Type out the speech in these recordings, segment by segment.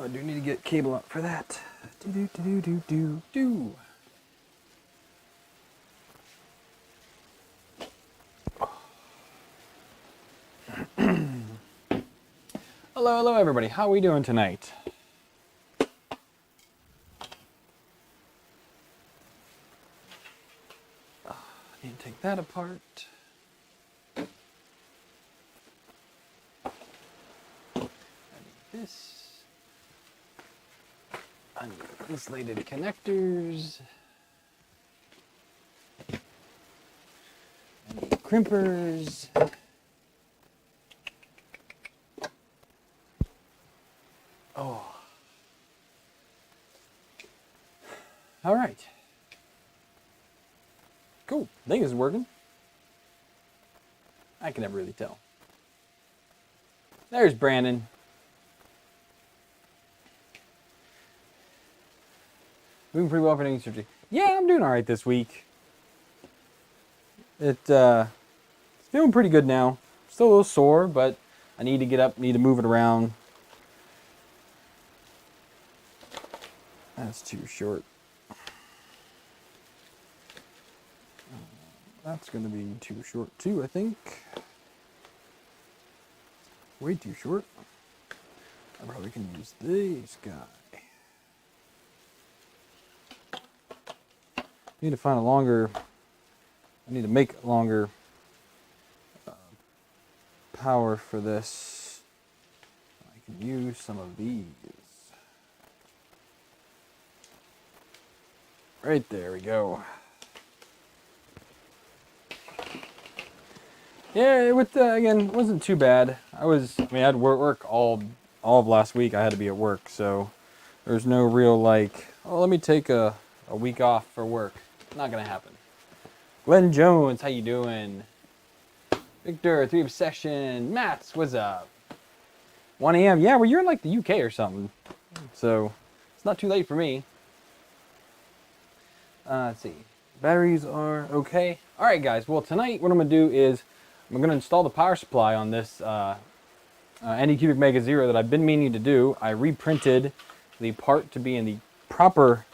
Oh, I do need to get cable out for that. Do. Hello everybody. How are we doing tonight? Need to take that apart. I need this. I need insulated connectors. I need crimpers. Oh. All right. Cool. I think it's working. I can never really tell. There's Brandon. Moving pretty well for knee surgery. Yeah, I'm doing all right this week. It's feeling pretty good now. Still a little sore, but I need to get up, need to move it around. That's too short. That's going to be too short too, I think. Way too short. I probably can use this guy. Need to find a longer, I need to make longer power for this. I can use some of these. Right there we go. Yeah, again, it wasn't too bad. I had work all of last week. I had to be at work, so there's no real like, oh, let me take a week off for work. Not gonna happen. Glenn Jones, how you doing? Victor, 3 Obsession. Mats, what's up? 1 a.m. Yeah, well, you're in like the UK or something, so it's not too late for me. Let's see. Batteries are okay. All right, guys. Well, tonight what I'm gonna do is I'm going to install the power supply on this Anycubic Mega Zero that I've been meaning to do. I reprinted the part to be in the proper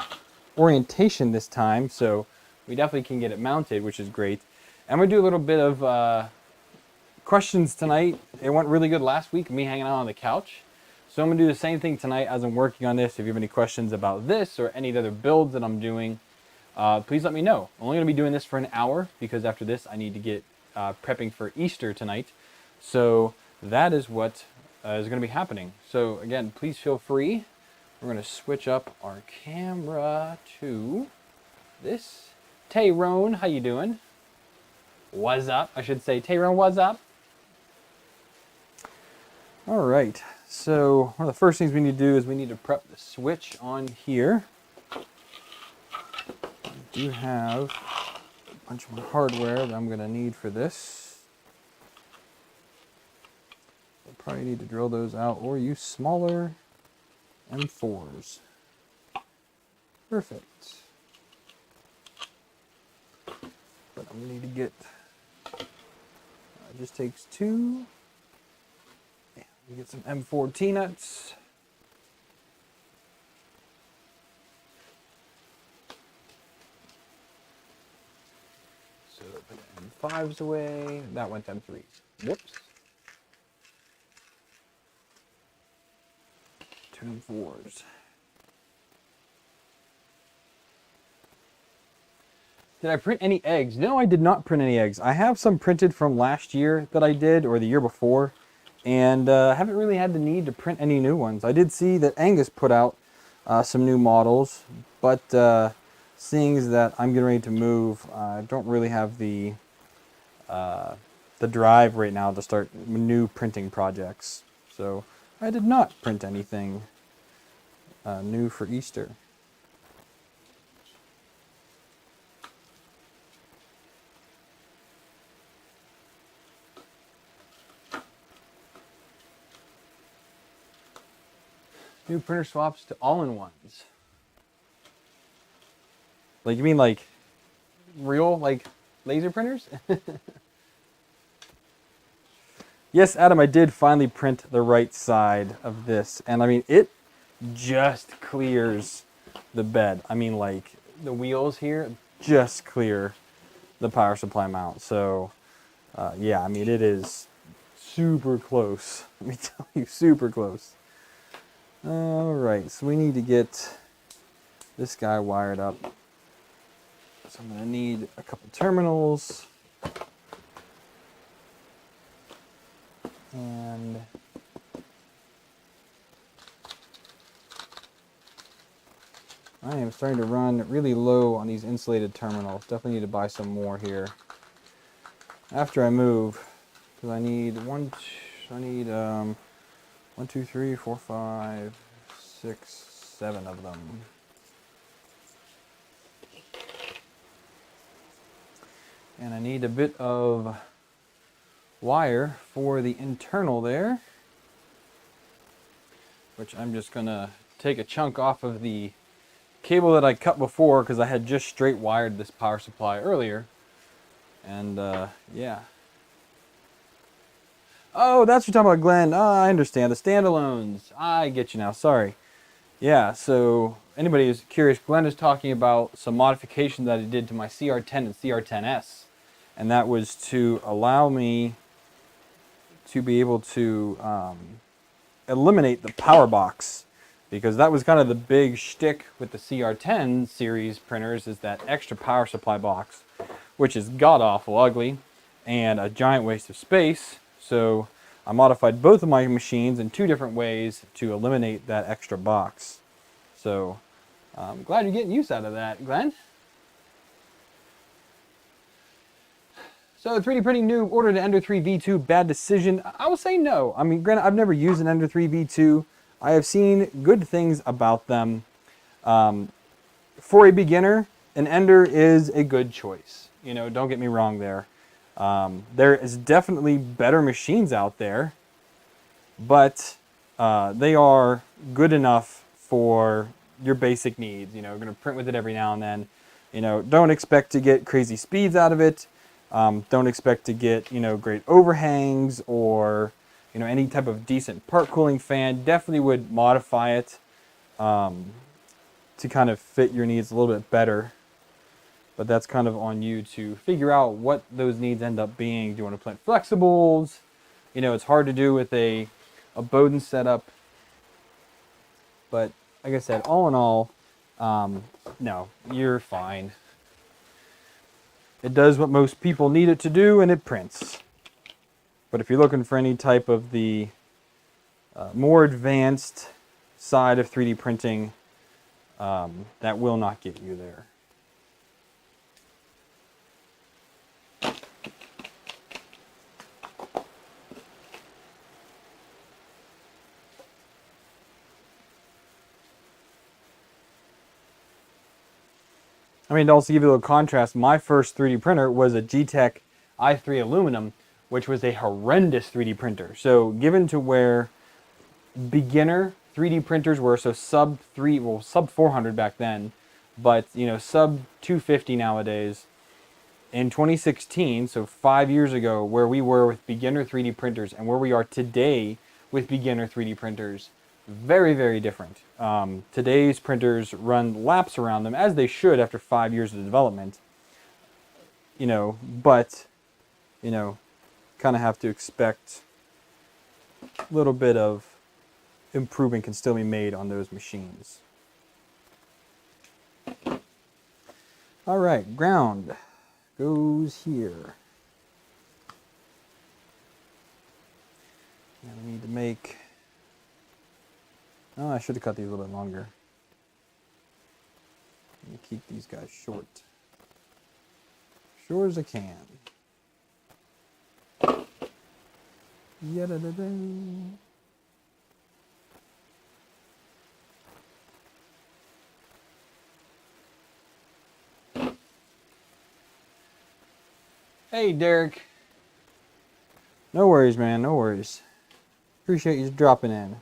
orientation this time, so we definitely can get it mounted, which is great. I'm going to do a little bit of questions tonight. It went really good last week, me hanging out on the couch. So I'm going to do the same thing tonight as I'm working on this. If you have any questions about this or any other builds that I'm doing, please let me know. I'm only going to be doing this for an hour because after this I need to get prepping for Easter tonight. So that is what is going to be happening. So again, please feel free. We're going to switch up our camera to this. Tyrone, how you doing? What's up? I should say, Tyrone, what's up? All right. So one of the first things we need to do is we need to prep the switch on here. I do have bunch more hardware that I'm going to need for this. I'll probably need to drill those out or use smaller M4s. Perfect. But I'm going to need to get, it just takes 2. Yeah, we get some M4 T-nuts. So put M5s away. That went to M3s. Whoops. 2 M4s. Did I print any eggs? No, I did not print any eggs. I have some printed from last year that I did, or the year before, and haven't really had the need to print any new ones. I did see that Angus put out some new models, but seeing as that I'm getting ready to move, I don't really have the drive right now to start new printing projects. So I did not print anything new for Easter. New printer swaps to all-in-ones. Like, you mean like real, like laser printers? Yes, Adam, I did finally print the right side of this. And I mean, it just clears the bed. I mean, like, the wheels here just clear the power supply mount. So, yeah, I mean, it is super close. Let me tell you, super close. All right, so we need to get this guy wired up. So I'm going to need a couple terminals. And I am starting to run really low on these insulated terminals. Definitely need to buy some more here after I move, because I need one, two, three, four, 5, 6, 7 of them. And I need a bit of wire for the internal there, which I'm just gonna take a chunk off of the cable that I cut before, because I had just straight wired this power supply earlier. And yeah. Oh, that's what you're talking about, Glenn. Oh, I understand. The standalones. I get you now. Sorry. Yeah, so anybody who's curious, Glenn is talking about some modifications that I did to my CR10 and CR10S. And that was to allow me to be able to eliminate the power box. Because that was kind of the big shtick with the CR10 series printers, is that extra power supply box, which is god-awful ugly and a giant waste of space. So I modified both of my machines in 2 different ways to eliminate that extra box. So I'm glad you're getting use out of that, Glenn. So 3D printing noob ordered an Ender 3 V2, bad decision? I will say no. I mean, granted, I've never used an Ender 3 V2. I have seen good things about them. For a beginner, an Ender is a good choice. You know, don't get me wrong there. There is definitely better machines out there, but they are good enough for your basic needs. You know, you're going to print with it every now and then. You know, don't expect to get crazy speeds out of it. Don't expect to get, you know, great overhangs or, you know, any type of decent part cooling fan. Definitely would modify it to kind of fit your needs a little bit better. But that's kind of on you to figure out what those needs end up being. Do you want to print flexibles? You know, it's hard to do with a Bowden setup. But like I said, all in all, no, you're fine. It does what most people need it to do, and it prints. But if you're looking for any type of the more advanced side of 3D printing, that will not get you there. I mean, to also give you a little contrast, my first 3D printer was a G-Tech i3 aluminum, which was a horrendous 3D printer. So given to where beginner 3D printers were, so sub 400 back then, but you know, sub 250 nowadays. In 2016, so 5 years ago, where we were with beginner 3D printers and where we are today with beginner 3D printers, very, very different. Today's printers run laps around them, as they should after 5 years of development. You know, but, you know, kind of have to expect a little bit of improvement can still be made on those machines. All right, ground goes here. Now we need to make, oh, I should have cut these a little bit longer. Let me keep these guys short. Short as I can. Yada-da-da. Hey, Derek. No worries, man. No worries. Appreciate you dropping in.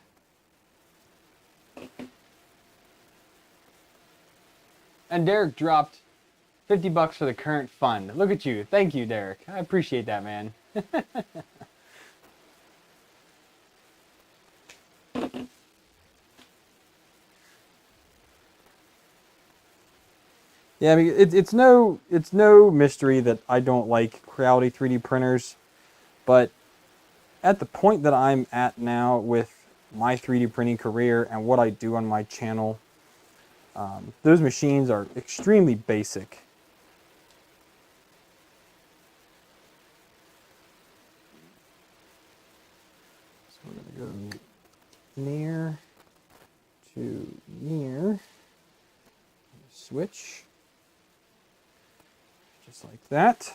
And Derek dropped $50 for the current fund. Look at you. Thank you, Derek. I appreciate that, man. Yeah, I mean, it's no mystery that I don't like Creality 3D printers, but at the point that I'm at now with my 3D printing career and what I do on my channel, those machines are extremely basic. So we're going to go near to near, switch, just like that.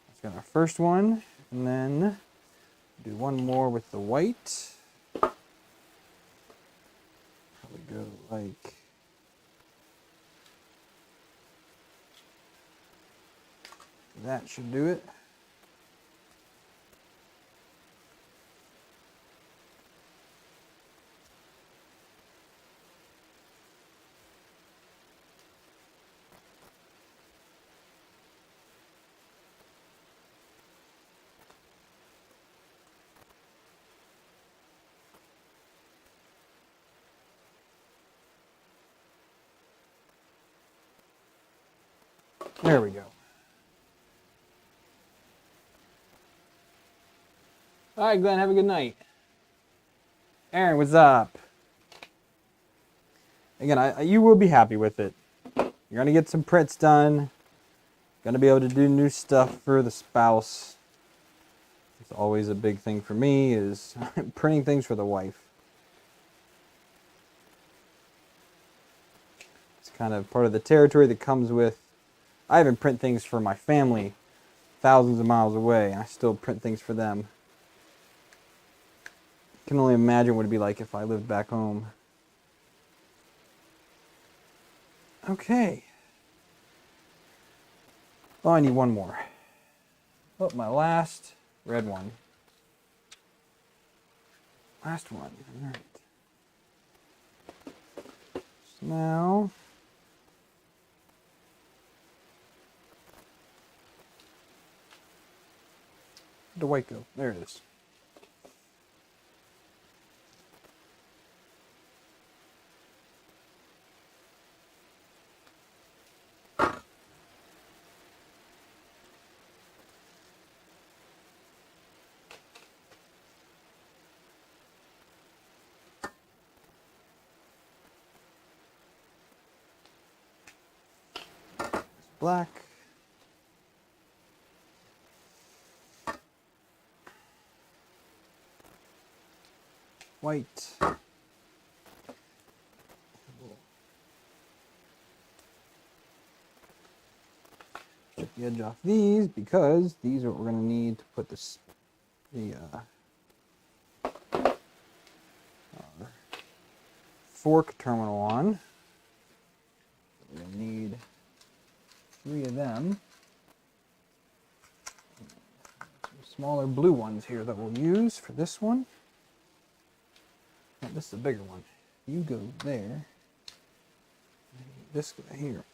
Let's get our first one, and then do one more with the white. Probably go like that should do it. There we go. All right, Glenn, have a good night. Aaron, what's up? Again, you will be happy with it. You're going to get some prints done. Going to be able to do new stuff for the spouse. It's always a big thing for me is printing things for the wife. It's kind of part of the territory that comes with, I even print things for my family thousands of miles away, and I still print things for them. I can only imagine what it'd be like if I lived back home. Okay. Oh, I need one more. Oh, my last red one. Last one. All right. So now, where'd the white go? There it is. Black. White. Strip the edge off these because these are what we're going to need to put this fork terminal on. We're going to need 3 of them. Some smaller blue ones here that we'll use for this one. Oh, this is a bigger one. You go there. This guy here.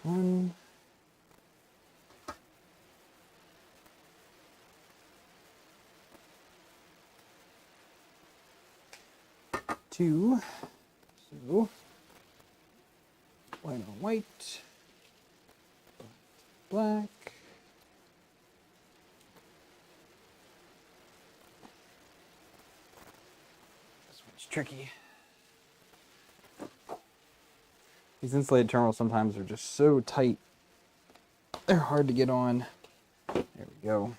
One. 2. So, white on white, black. This one's tricky. These insulated terminals sometimes are just so tight. They're hard to get on. There we go.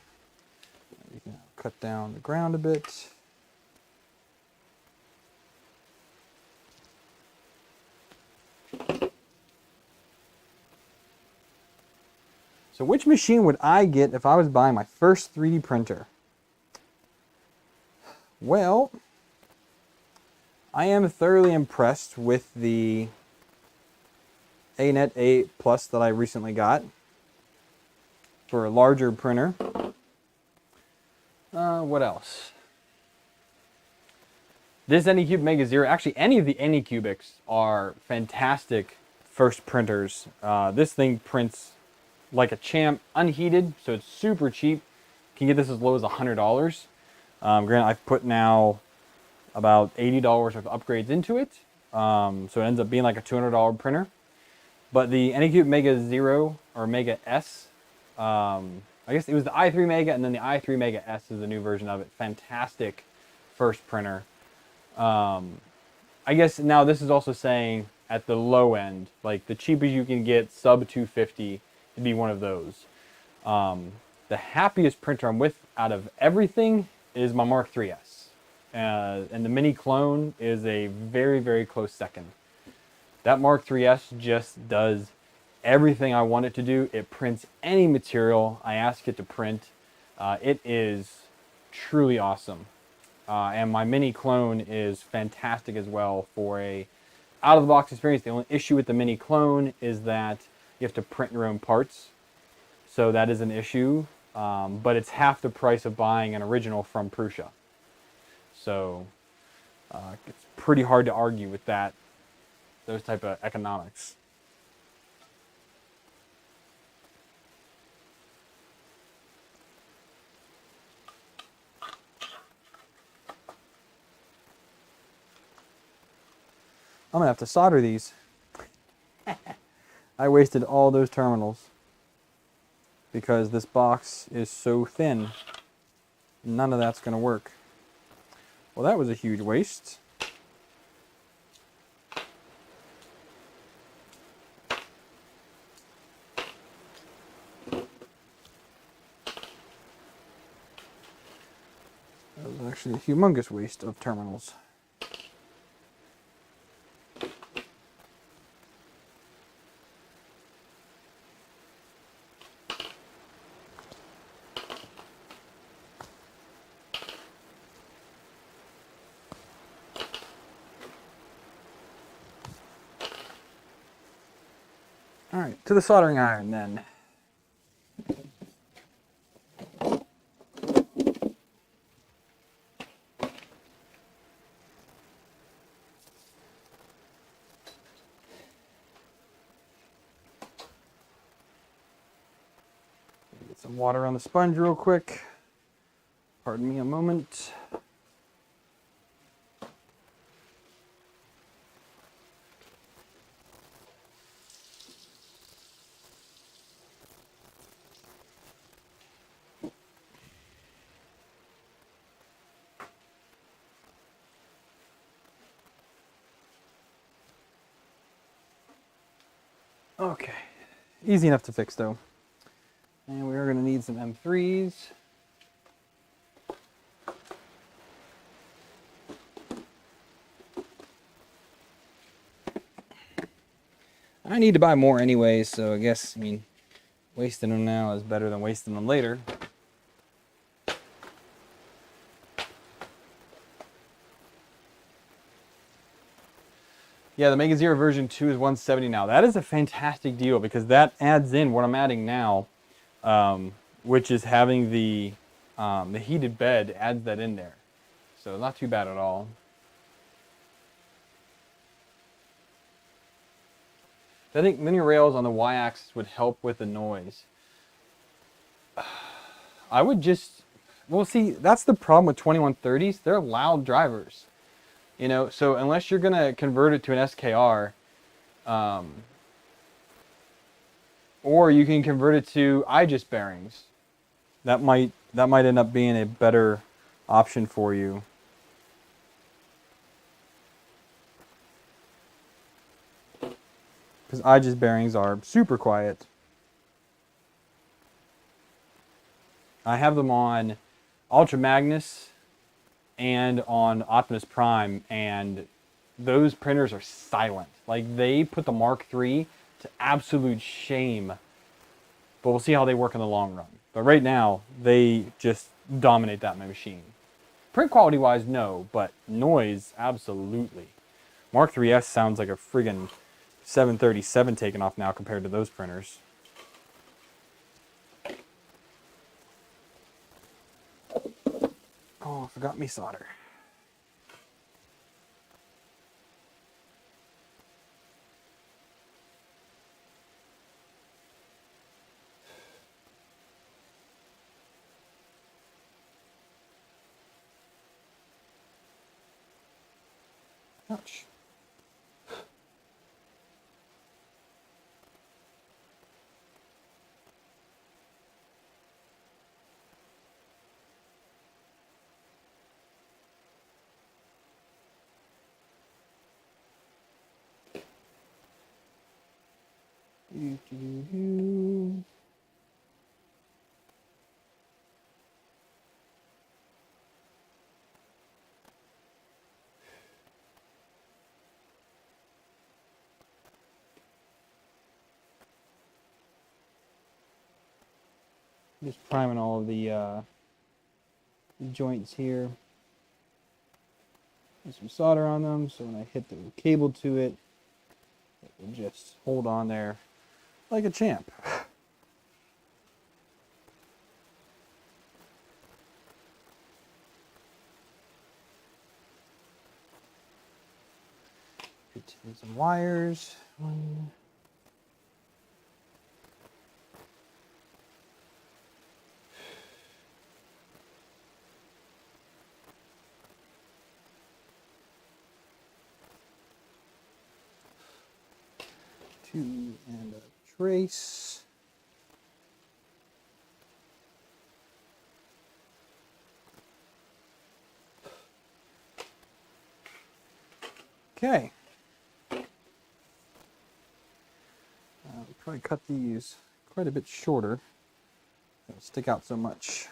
We can cut down the ground a bit. So which machine would I get if I was buying my first 3D printer? Well, I am thoroughly impressed with the ANET 8 Plus that I recently got for a larger printer. What else? This Anycubic Mega Zero, actually any of the Anycubics are fantastic first printers. This thing prints like a champ, unheated, so it's super cheap. You can get this as low as $100. Granted, I've put now about $80 of upgrades into it, so it ends up being like a $200 printer. But the Anycubic Mega Zero or Mega S, I guess it was the i3 Mega, and then the i3 Mega S is the new version of it. Fantastic first printer. I guess now this is also saying at the low end, like the cheapest you can get, sub 250, it'd be one of those. The happiest printer I'm with out of everything is my Mark 3S. And the mini clone is a very, very close second. That Mark 3S just does everything I want it to do. It prints any material I ask it to print. It is truly awesome. And my mini clone is fantastic as well for a out-of-the-box experience. The only issue with the mini clone is that you have to print your own parts. So that is an issue, but it's half the price of buying an original from Prusa. So it's pretty hard to argue with that, those type of economics. I'm gonna have to solder these. I wasted all those terminals because this box is so thin. None of that's gonna work. Well, that was a huge waste. That was actually a humongous waste of terminals. All right, to the soldering iron then. Get some water on the sponge real quick. Pardon me a moment. Okay, easy enough to fix though. And we are going to need some M3s. I need to buy more anyways, so I guess, wasting them now is better than wasting them later. Yeah, the Mega Zero version 2 is $170 now. That is a fantastic deal because that adds in what I'm adding now, which is having the heated bed, adds that in there. So not too bad at all. I think linear rails on the y-axis would help with the noise. I would just, well, see, that's the problem with 2130s. They're loud drivers. So unless you're gonna convert it to an SKR, or you can convert it to IGES bearings, that might end up being a better option for you. Because IGES bearings are super quiet. I have them on Ultra Magnus and on Optimus Prime, and those printers are silent. Like, they put the Mark III to absolute shame, but we'll see how they work in the long run. But right now, they just dominate that machine. Print quality wise, no, but noise, absolutely. Mark 3S sounds like a friggin' 737 taking off now compared to those printers. Oh, I forgot me solder. Ouch. Just priming all of the joints here. There's some solder on them, so when I hit the cable to it, it will just hold on there like a champ. Put in some wires. One. Two and a trace. Okay. We'll probably cut these quite a bit shorter. They'll stick out so much.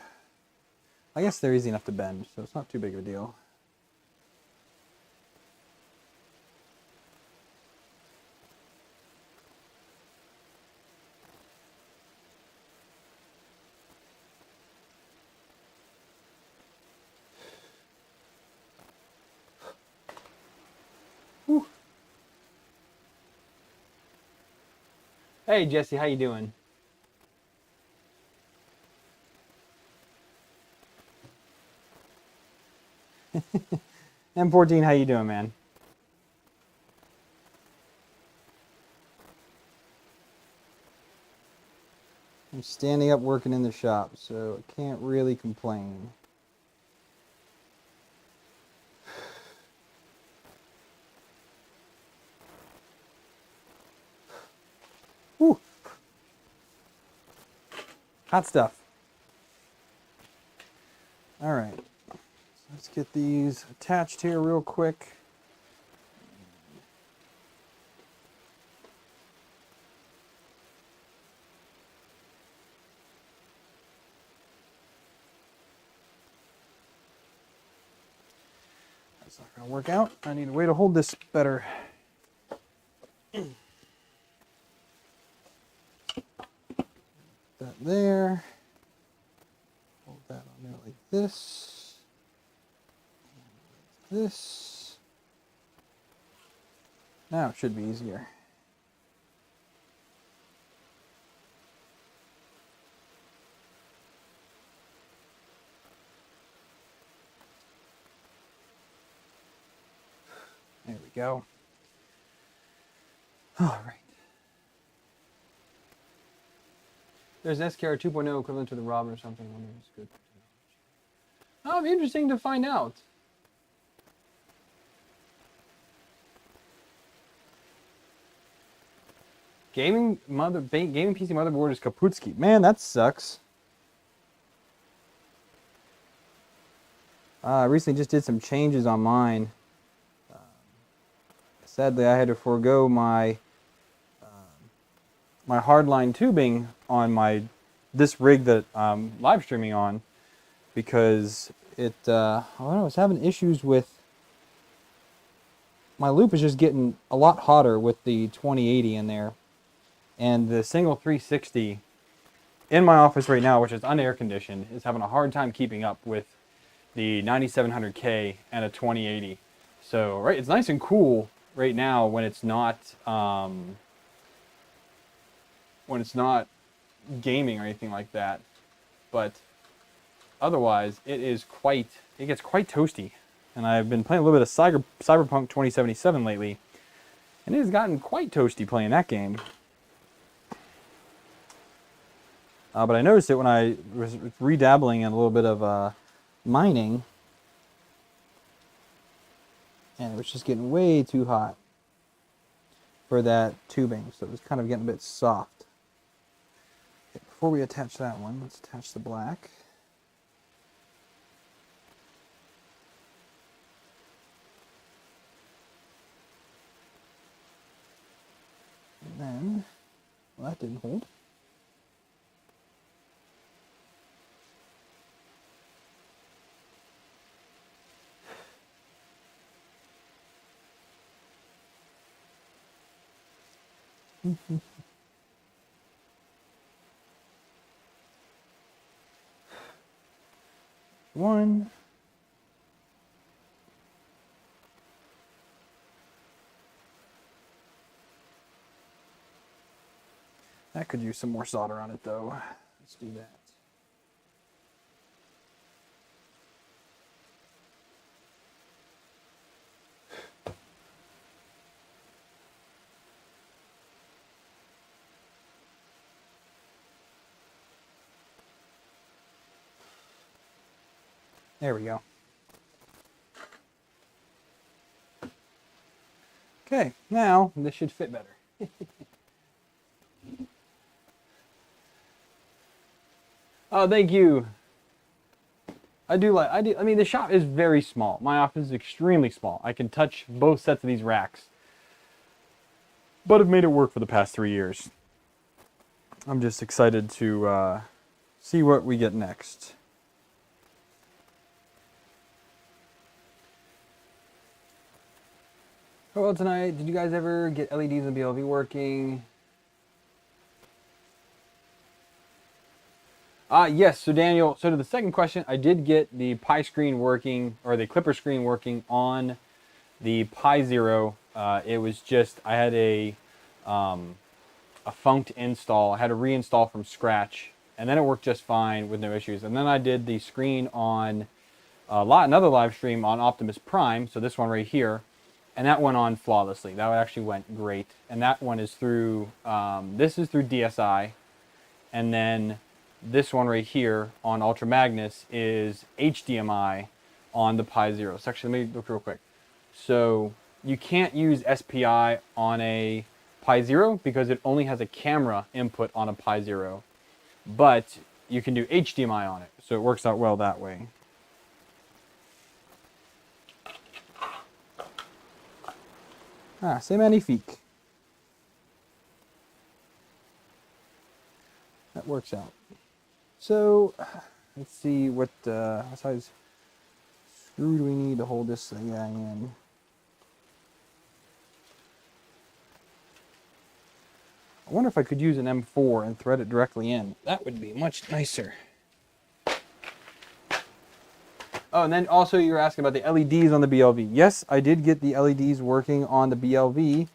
I guess they're easy enough to bend, so it's not too big of a deal. Whew. Hey Jesse, how you doing? M14, how you doing, man? I'm standing up working in the shop, so I can't really complain. Whew. Hot stuff. All right, so let's get these attached here real quick. That's not gonna work out. I need a way to hold this better. That there. Hold that on there like this. And like this. Now it should be easier. There we go. All right. There's SKR 2.0 equivalent to the Robin or something. I wonder if it's good. Oh, it'd be interesting to find out. Gaming PC motherboard is Kaputski. Man, that sucks. I recently just did some changes on mine. Sadly, I had to forego my my hardline tubing on this rig that I'm live streaming on because I was having issues with my loop is just getting a lot hotter with the 2080 in there, and the single 360 in my office right now, which is unair conditioned, is having a hard time keeping up with the 9700K and a 2080. So right, it's nice and cool right now when it's not gaming or anything like that, but otherwise it gets quite toasty. And I've been playing a little bit of Cyberpunk 2077 lately, and it has gotten quite toasty playing that game. But I noticed it when I was redabbling in a little bit of mining. and it was just getting way too hot for that tubing, so it was kind of getting a bit soft. Okay, before we attach that one, let's attach the black. And then, well, that didn't hold. One. That could use some more solder on it though. Let's do that. There we go. Okay, now this should fit better. Oh, thank you. I mean, the shop is very small. My office is extremely small. I can touch both sets of these racks. But I've made it work for the past 3 years. I'm just excited to see what we get next. Oh, well, tonight, did you guys ever get LEDs in the BLV working? Yes, so Daniel, so to the second question, I did get the Pi screen working, or the Klipper screen working on the Pi Zero. It was just, I had a funked install. I had to reinstall from scratch, and then it worked just fine with no issues. And then I did the screen on another live stream on Optimus Prime, so this one right here, and that went on flawlessly. That actually went great. And that one is through, this is through DSI, and then this one right here on Ultra Magnus is HDMI on the Pi Zero. So actually, let me look real quick. So you can't use SPI on a Pi Zero because it only has a camera input on a Pi Zero, but you can do HDMI on it, so it works out well that way. C'est magnifique. That works out. So, let's see what size screw do we need to hold this thing in. I wonder if I could use an M4 and thread it directly in. That would be much nicer. Oh, and then also you were asking about the LEDs on the BLV. Yes, I did get the LEDs working on the BLV,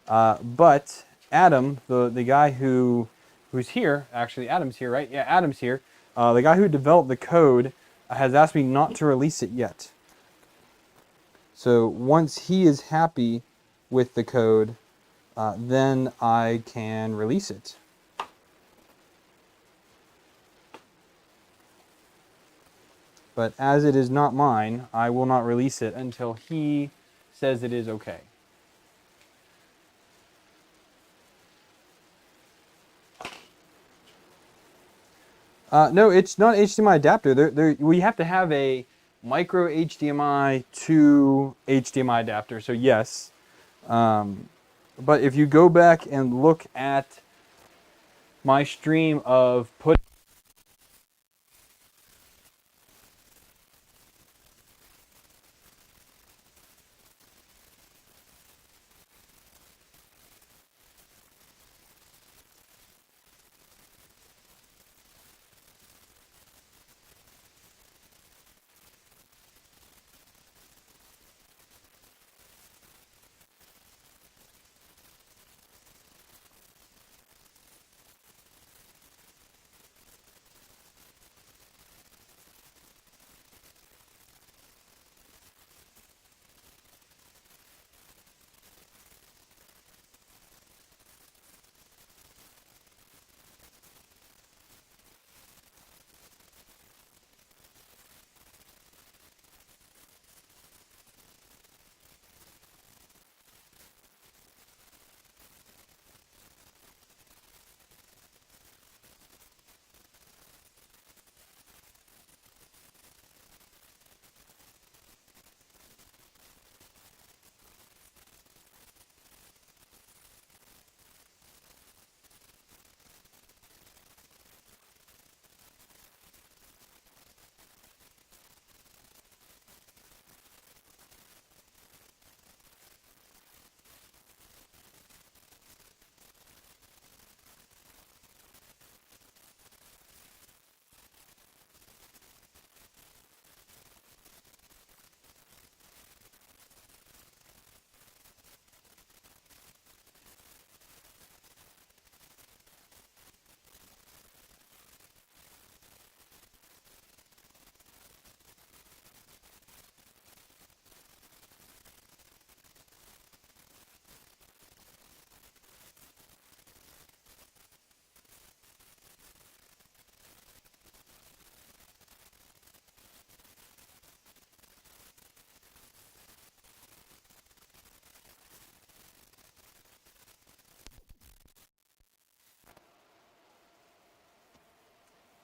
but Adam, the guy who's here, actually Adam's here, right? Yeah, Adam's here. The guy who developed the code has asked me not to release it yet. So once he is happy with the code, then I can release it. But as it is not mine, I will not release it until he says it is okay. No, it's not HDMI adapter. We have to have a micro HDMI to HDMI adapter, so yes. But if you go back and look at my stream of putting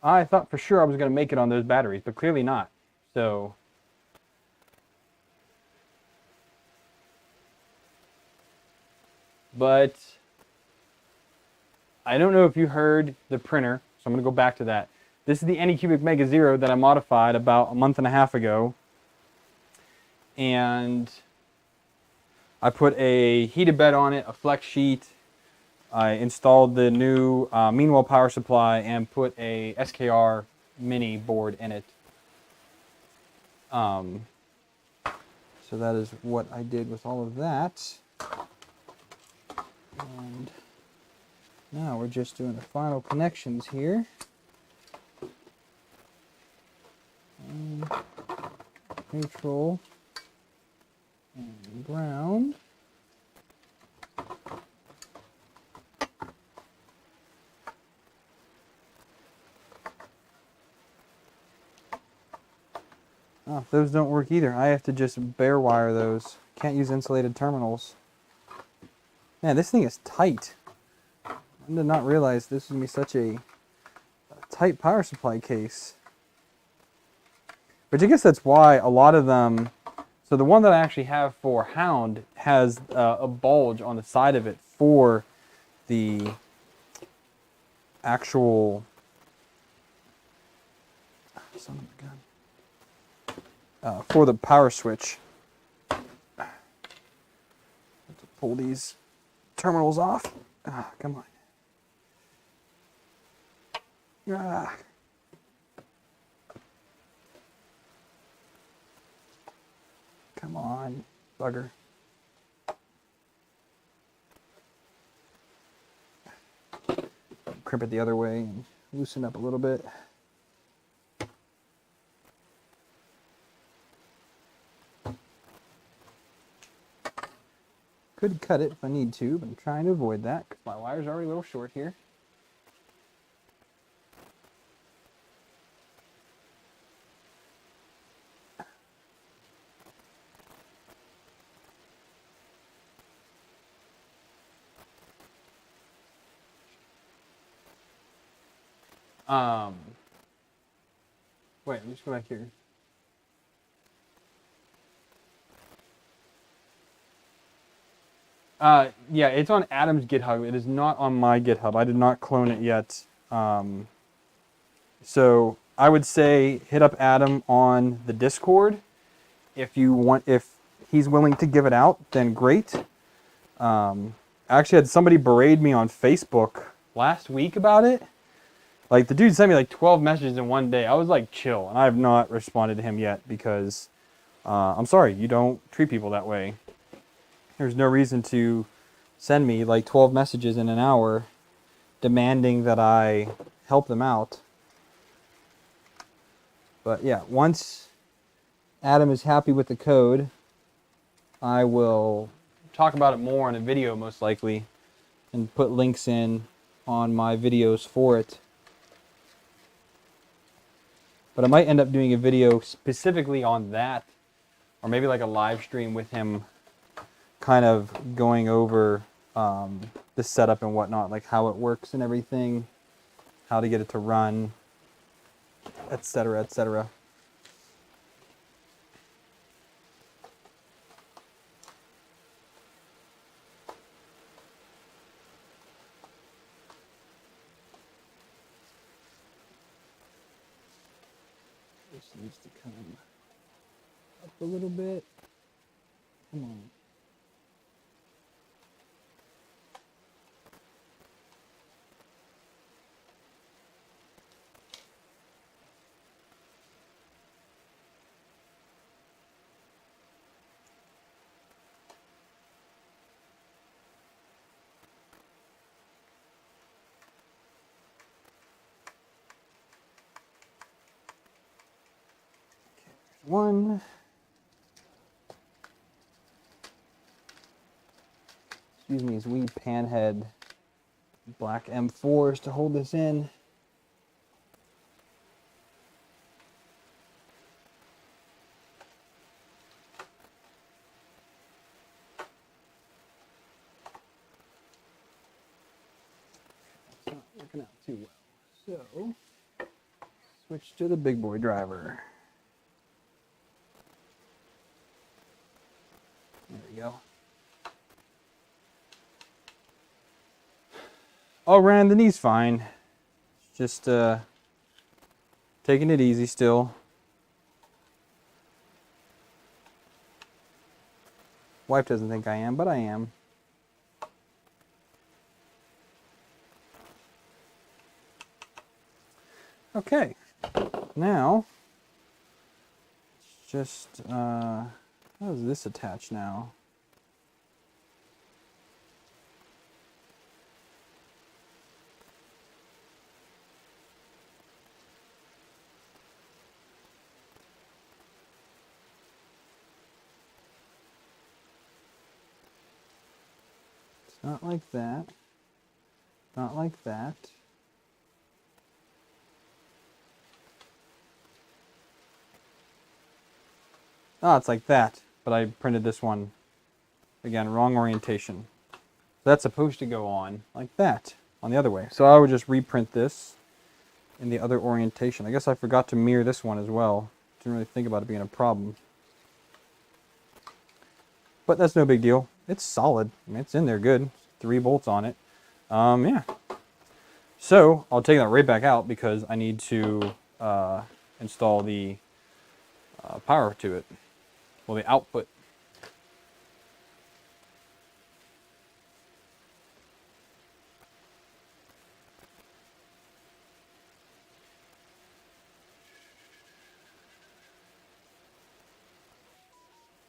I thought for sure I was going to make it on those batteries, but clearly not. So, but I don't know if you heard the printer, so I'm going to go back to that. This is the Anycubic Mega Zero that I modified about a month and a half ago. And I put a heated bed on it, a flex sheet. I installed the new Meanwhile power supply and put a SKR mini board in it. So that is what I did with all of that. And now we're just doing the final connections here. And neutral and ground. Oh, those don't work either. I have to just bare wire those. Can't use insulated terminals. Man, this thing is tight. I did not realize this was going to be such a tight power supply case. Which I guess that's why a lot of them... So the one that I actually have for Hound has a bulge on the side of it for the actual... Son of a gun. For the power switch. I have to pull these terminals off. Ah, come on. Ah. Come on, bugger. Crimp it the other way and loosen up a little bit. Could cut it if I need to, but I'm trying to avoid that because my wire's already a little short here. Wait, let me just go back here. Yeah, it's on Adam's GitHub. It is not on my GitHub. I did not clone it yet. So I would say hit up Adam on the Discord if you want. If he's willing to give it out, then great. I actually had somebody berate me on Facebook last week about it. Like, the dude sent me like 12 messages in one day. I was like, chill, and I have not responded to him yet because I'm sorry, you don't treat people that way. There's no reason to send me like 12 messages in an hour demanding that I help them out. But yeah, once Adam is happy with the code, I will talk about it more in a video most likely and put links in on my videos for it. But I might end up doing a video specifically on that, or maybe like a live stream with him kind of going over the setup and whatnot, like how it works and everything, how to get it to run, etc., etc. This needs to come up a little bit. Come on. One. Excuse me, these wee panhead black M4s to hold this in. It's not working out too well. So Switch to the big boy driver. There we go. Oh, Rand, the knee's fine. Just taking it easy still. Wife doesn't think I am, but I am. Okay, now, just, how does this attach now? It's not like that, not like that. Oh, it's like that, but I printed this one. Again, wrong orientation. So that's supposed to go on like that, on the other way. So I would just reprint this in the other orientation. I guess I forgot to mirror this one as well. Didn't really think about it being a problem. But that's no big deal. It's solid. I mean, it's in there good. 3 bolts on it. Yeah. So I'll take that right back out because I need to install the power to it. Well, the output.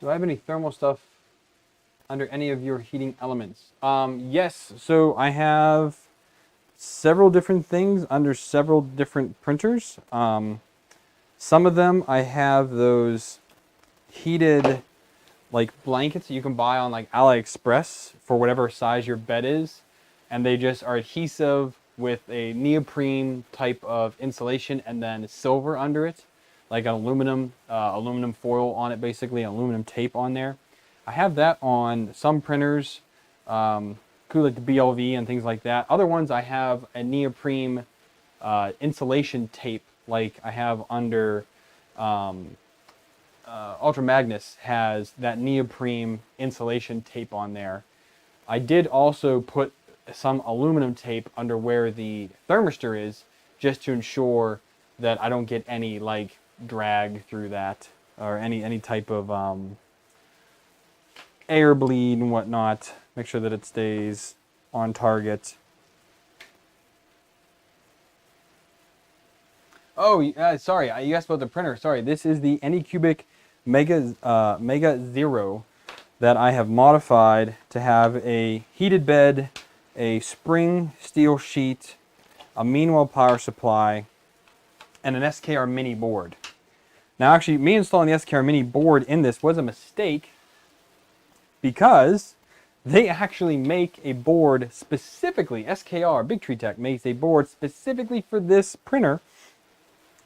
Do I have any thermal stuff under any of your heating elements? Yes, so I have several different things under several different printers. Some of them I have those heated like blankets you can buy on like AliExpress for whatever size your bed is, and they just are adhesive with a neoprene type of insulation and then silver under it, like an aluminum foil on it, basically aluminum tape on there. I have that on some printers, like the BLV and things like that. Other ones I have a neoprene insulation tape, like I have under Ultra Magnus has that neoprene insulation tape on there. I did also put some aluminum tape under where the thermistor is, just to ensure that I don't get any like drag through that or any type of air bleed and whatnot. Make sure that it stays on target. Oh, sorry, you asked about the printer. Sorry, this is the Anycubic Mega Zero that I have modified to have a heated bed, a spring steel sheet, a Meanwhile power supply, and an SKR mini board. Now, actually, me installing the SKR mini board in this was a mistake because they actually make a board specifically, SKR, Big Tree Tech makes a board specifically for this printer,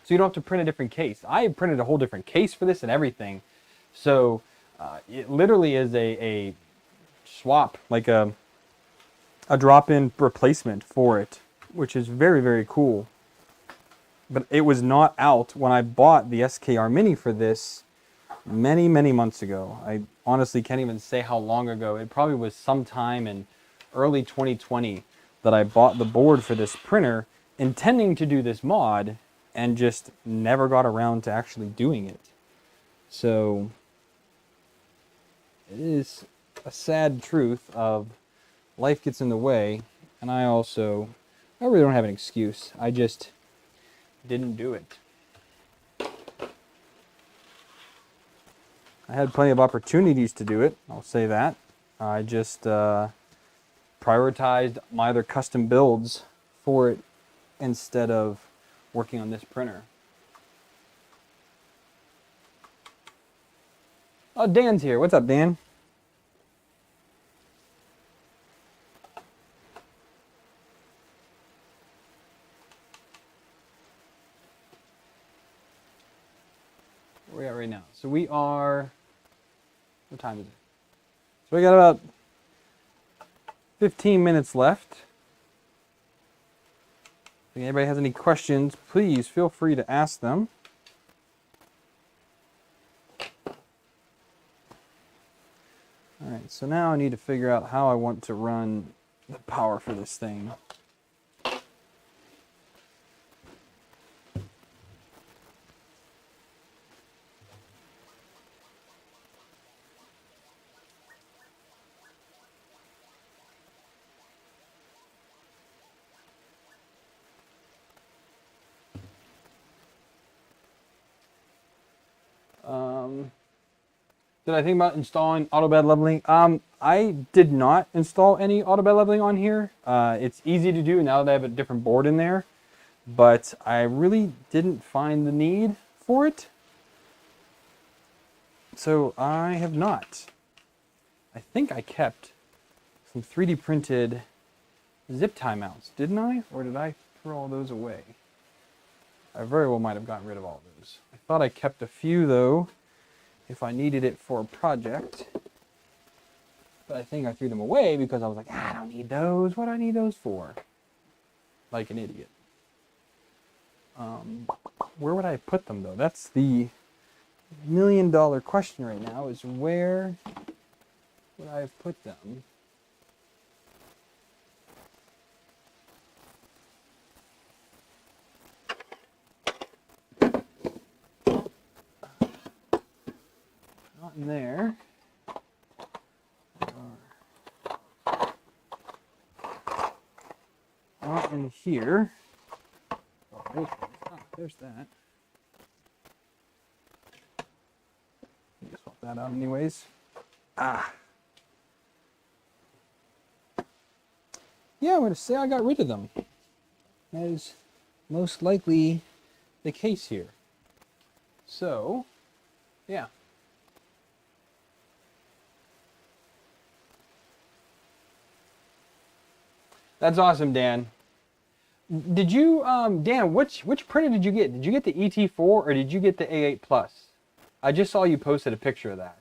so you don't have to print a different case. I printed a whole different case for this and everything. So it literally is a swap, like a drop-in replacement for it, which is very, very cool. But it was not out when I bought the SKR Mini for this many, many months ago. I honestly can't even say how long ago. It probably was sometime in early 2020 that I bought the board for this printer, intending to do this mod, and just never got around to actually doing it. So it is a sad truth of life gets in the way, and I really don't have an excuse. I just didn't do it. I had plenty of opportunities to do it, I'll say that. I just prioritized my other custom builds for it instead of working on this printer. Oh, Dan's here. What's up, Dan? Where are we at right now? So we are, what time is it? So we got about 15 minutes left. If anybody has any questions, please feel free to ask them. Alright, so now I need to figure out how I want to run the power for this thing. Did I think about installing auto bed leveling? I did not install any auto bed leveling on here. It's easy to do now that I have a different board in there, but I really didn't find the need for it. So I have not. I think I kept some 3D printed zip tie mounts, didn't I? Or did I throw all those away? I very well might have gotten rid of all those. I thought I kept a few though, if I needed it for a project. But I think I threw them away because I was like, I don't need those. What do I need those for? Like an idiot. Where would I put them though? That's the $1,000,000 question right now, is where would I have put them? Not in there. Not in here. Oh, there's that. Let me swap that out anyways. Yeah, I'm going to say I got rid of them. That is most likely the case here. So, yeah. That's awesome, Dan. Did you, Dan, which printer did you get? Did you get the ET4 or did you get the A8 Plus? I just saw you posted a picture of that.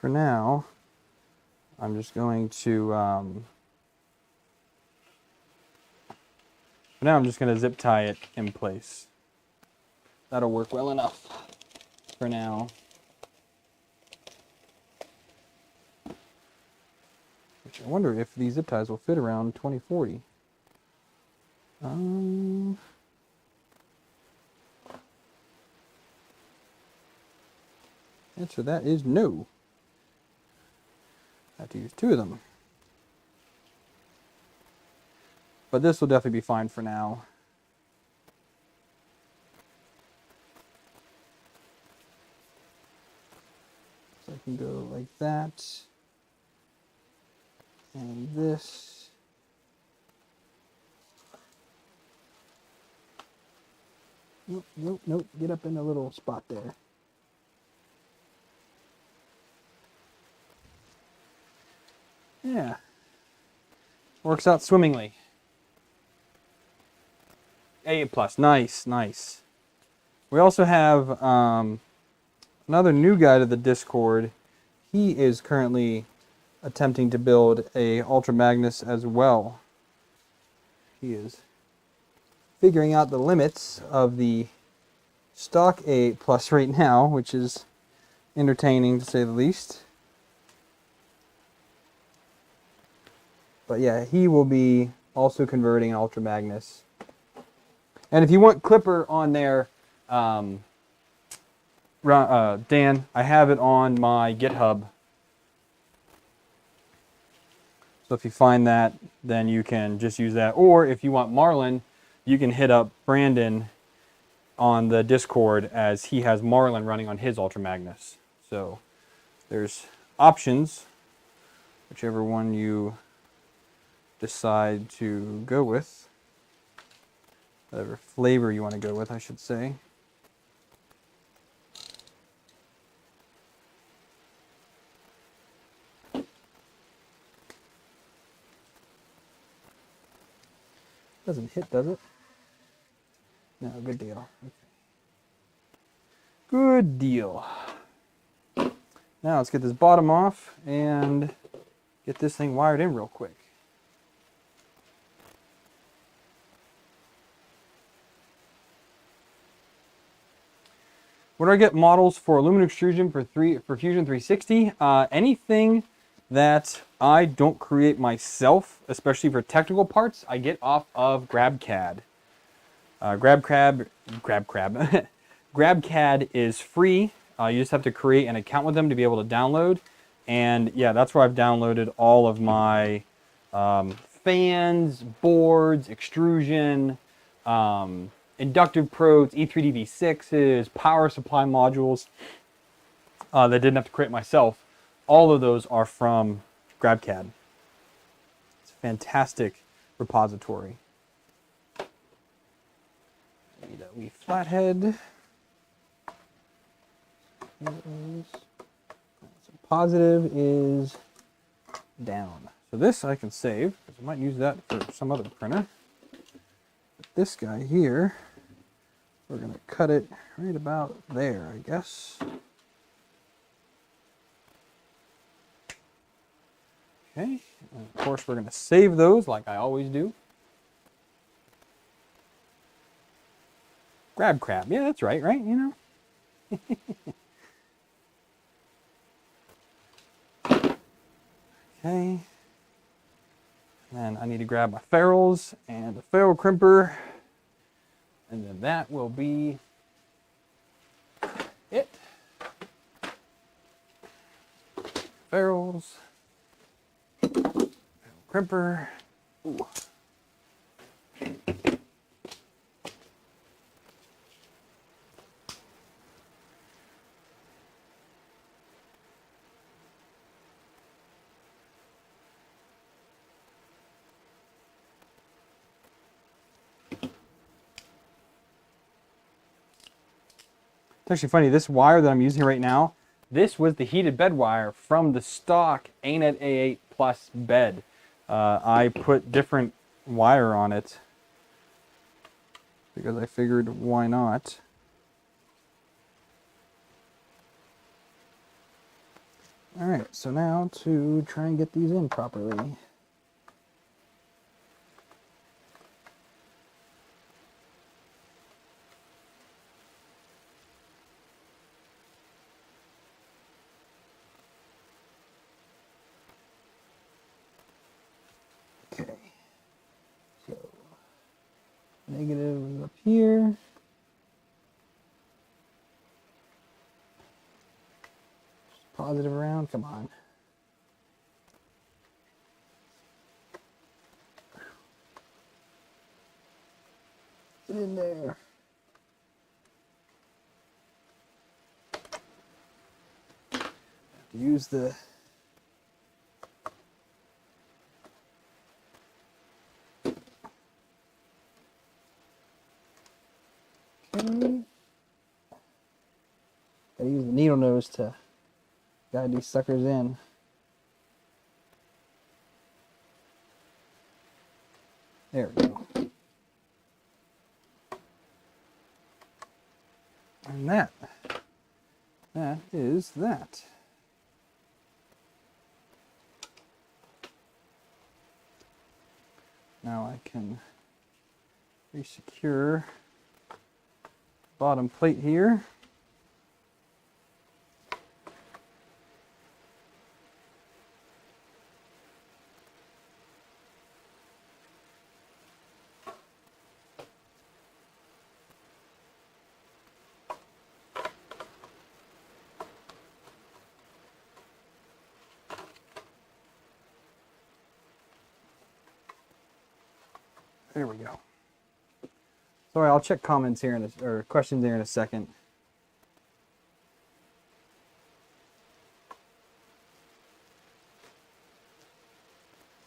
For now, I'm just going to, zip tie it in place. That'll work well enough for now. Which I wonder if these zip ties will fit around 2040. Answer to that is no. I have to use 2 of them. But this will definitely be fine for now. So I can go like that. And this. Nope, nope, nope. Get up in a little spot there. Yeah. Works out swimmingly. A plus, nice, nice. We also have another new guy to the Discord. He is currently attempting to build a Ultra Magnus as well. He is figuring out the limits of the stock A plus right now, which is entertaining to say the least. But yeah, he will be also converting an Ultra Magnus. And if you want Klipper on there, Dan, I have it on my GitHub. So if you find that, then you can just use that. Or if you want Marlin, you can hit up Brandon on the Discord, as he has Marlin running on his Ultra Magnus. So there's options, whichever one you decide to go with. Whatever flavor you want to go with, I should say. Doesn't hit, does it? No, good deal. Okay. Good deal. Now let's get this bottom off and get this thing wired in real quick. Where do I get models for aluminum extrusion for Fusion 360? Anything that I don't create myself, especially for technical parts, I get off of GrabCAD. GrabCAD is free. You just have to create an account with them to be able to download. And yeah, that's where I've downloaded all of my fans, boards, extrusion, inductive probes, E3DV6s, power supply modules that didn't have to create myself. All of those are from GrabCAD. It's a fantastic repository. Need a wee flathead. So positive is down. So this I can save, because I might use that for some other printer. But this guy here, we're going to cut it right about there, I guess. Okay, and of course we're going to save those like I always do. GrabCAD, yeah, that's right, you know? Okay. And then I need to grab my ferrules and the ferrule crimper. And then that will be it. Ferrules. Crimper. Ooh. It's actually funny, this wire that I'm using right now, this was the heated bed wire from the stock ANET A8 Plus bed. I put different wire on it because I figured why not. Alright, so now to try and get these in properly. Okay, so negative is up here. Positive around, come on. Get in there. Have to use the gotta use the needle nose to guide these suckers in. There we go. And that is that. Now I can resecure bottom plate here. There we go. Sorry, I'll check comments here or questions here in a second.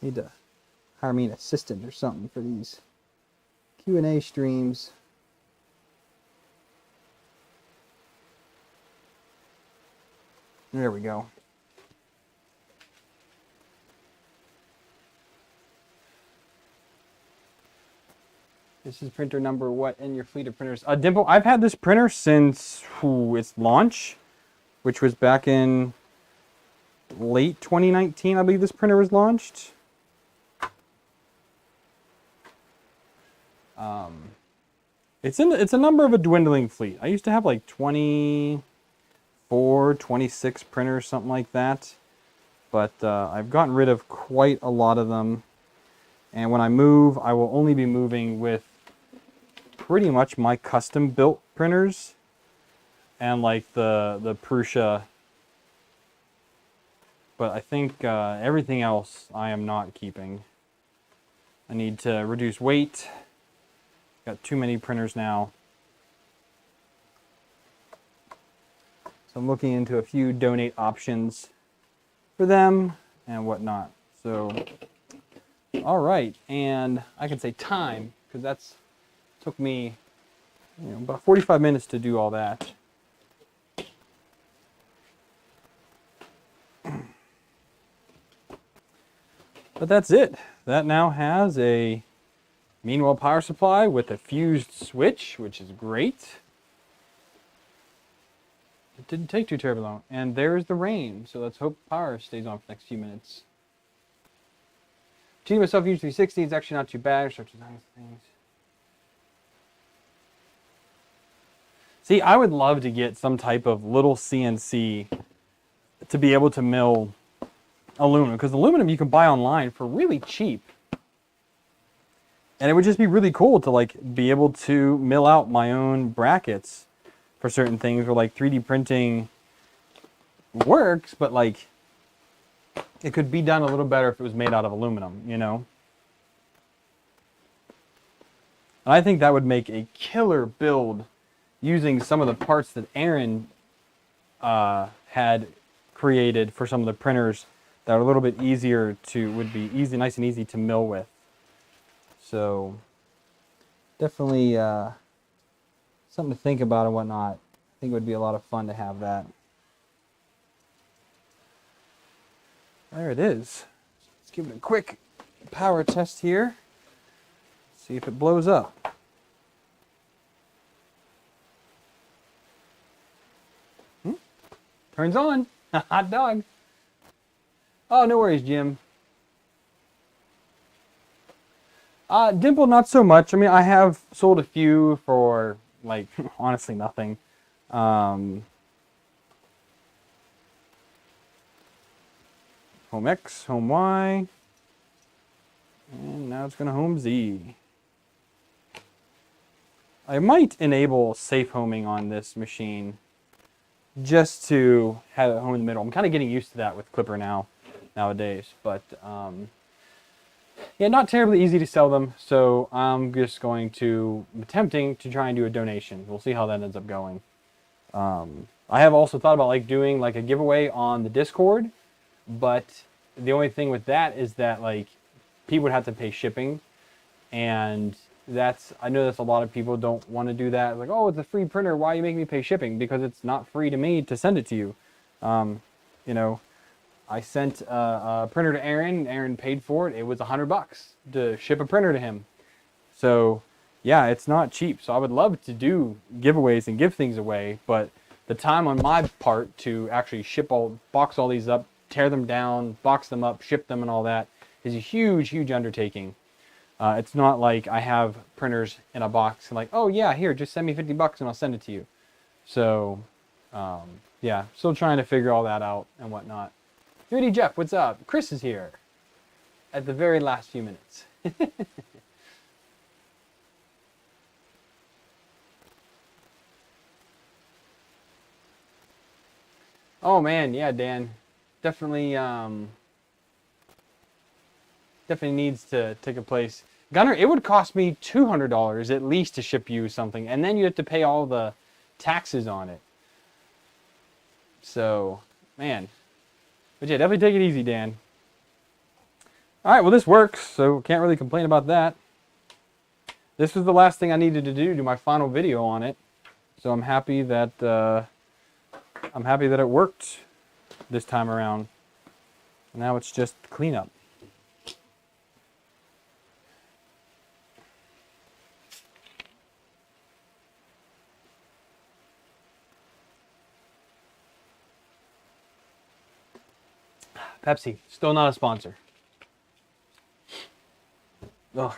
Need to hire me an assistant or something for these Q&A streams. There we go. This is printer number what in your fleet of printers? Dimple, I've had this printer since its launch, which was back in late 2019, I believe this printer was launched. It's a number of a dwindling fleet. I used to have like 24, 26 printers, something like that. But I've gotten rid of quite a lot of them. And when I move, I will only be moving with pretty much my custom built printers and like the Prusa. But I think everything else I am not keeping. I need to reduce weight. Got too many printers now. So I'm looking into a few donate options for them and whatnot. So, all right, and I can say time because that's took me, about 45 minutes to do all that. But that's it. That now has a Meanwhile power supply with a fused switch, which is great. It didn't take too terribly long. And there's the rain, so let's hope power stays on for the next few minutes. Cheating myself use 360, it's actually not too bad. Start designing things. See, I would love to get some type of little CNC to be able to mill aluminum, because aluminum you can buy online for really cheap. And it would just be really cool to like be able to mill out my own brackets for certain things, where like 3D printing works, but like it could be done a little better if it was made out of aluminum, And I think that would make a killer build using some of the parts that Aaron had created for some of the printers that are a little bit easier to, would be easy, nice and easy to mill with. So definitely something to think about and whatnot. I think it would be a lot of fun to have that. There it is. Let's give it a quick power test here. See if it blows up. Turns on. Hot dog. Oh, no worries, Jim. Dimple, not so much. I mean, I have sold a few for, like, honestly nothing. Home X, Home Y, and now it's going to Home Z. I might enable safe homing on this machine just to have it home in the middle. I'm kind of getting used to that with Klipper nowadays, but yeah, not terribly easy to sell them, so I'm just going to, attempting to try and do a donation. We'll see how that ends up going. I have also thought about like doing like a giveaway on the Discord, but the only thing with that is that like people would have to pay shipping, and that's, I know that's a lot of people don't want to do that. Like, oh, it's a free printer, why are you making me pay shipping? Because it's not free to me to send it to you. I sent a printer to Aaron. Aaron paid for it. It was $100 to ship a printer to him. So yeah, it's not cheap. So I would love to do giveaways and give things away, but the time on my part to actually box all these up, tear them down, box them up, ship them and all that is a huge, huge undertaking. It's not like I have printers in a box and like, oh yeah, here, just send me $50 and I'll send it to you. So yeah, still trying to figure all that out and whatnot. 3D Jeff, what's up? Chris is here at the very last few minutes. Oh man, yeah, Dan. Definitely definitely needs to take a place. Gunner, it would cost me $200 at least to ship you something, and then you have to pay all the taxes on it. So, man. But yeah, definitely take it easy, Dan. All right, well, this works, so can't really complain about that. This was the last thing I needed to do my final video on it. So I'm happy that it worked this time around. Now it's just cleanup. Pepsi, still not a sponsor. Ugh.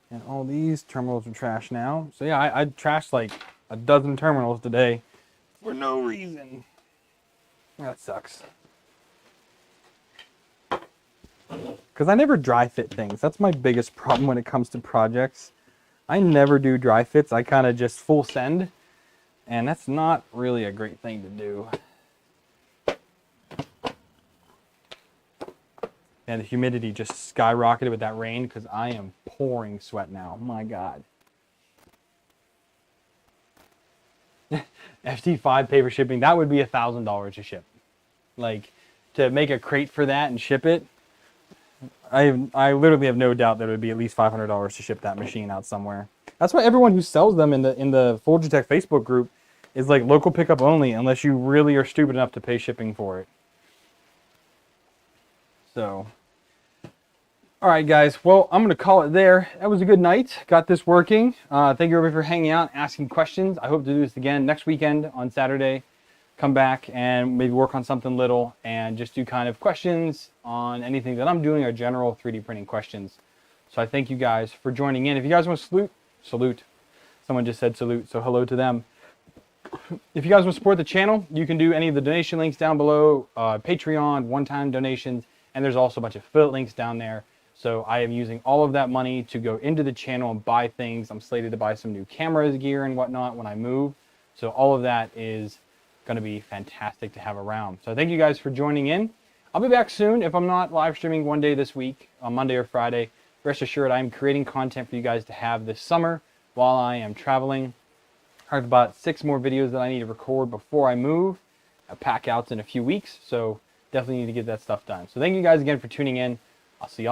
And all these terminals are trash now. So yeah, I trashed like a dozen terminals today for no reason. That sucks. Because I never dry fit things. That's my biggest problem when it comes to projects. I never do dry fits. I kind of just full send. And that's not really a great thing to do. And the humidity just skyrocketed with that rain because I am pouring sweat now. My God. FT5 paper shipping, that would be $1,000 to ship. Like, to make a crate for that and ship it, I literally have no doubt that it would be at least $500 to ship that machine out somewhere. That's why everyone who sells them in the Forgetech Facebook group is like local pickup only, unless you really are stupid enough to pay shipping for it. So, all right, guys. Well, I'm gonna call it there. That was a good night. Got this working. Thank you everybody for hanging out, asking questions. I hope to do this again next weekend on Saturday. Come back and maybe work on something little and just do kind of questions on anything that I'm doing or general 3D printing questions. So I thank you guys for joining in. If you guys want to salute. Someone just said salute, so hello to them. If you guys want to support the channel, you can do any of the donation links down below, Patreon, one-time donations, and there's also a bunch of affiliate links down there. So I am using all of that money to go into the channel and buy things. I'm slated to buy some new cameras, gear, and whatnot when I move. So all of that is going to be fantastic to have around. So thank you guys for joining in. I'll be back soon. If I'm not live streaming one day this week, on Monday or Friday, rest assured I'm creating content for you guys to have this summer while I am traveling. I have about 6 more videos that I need to record before I move. Pack outs in a few weeks, so definitely need to get that stuff done. So thank you guys again for tuning in. I'll see y'all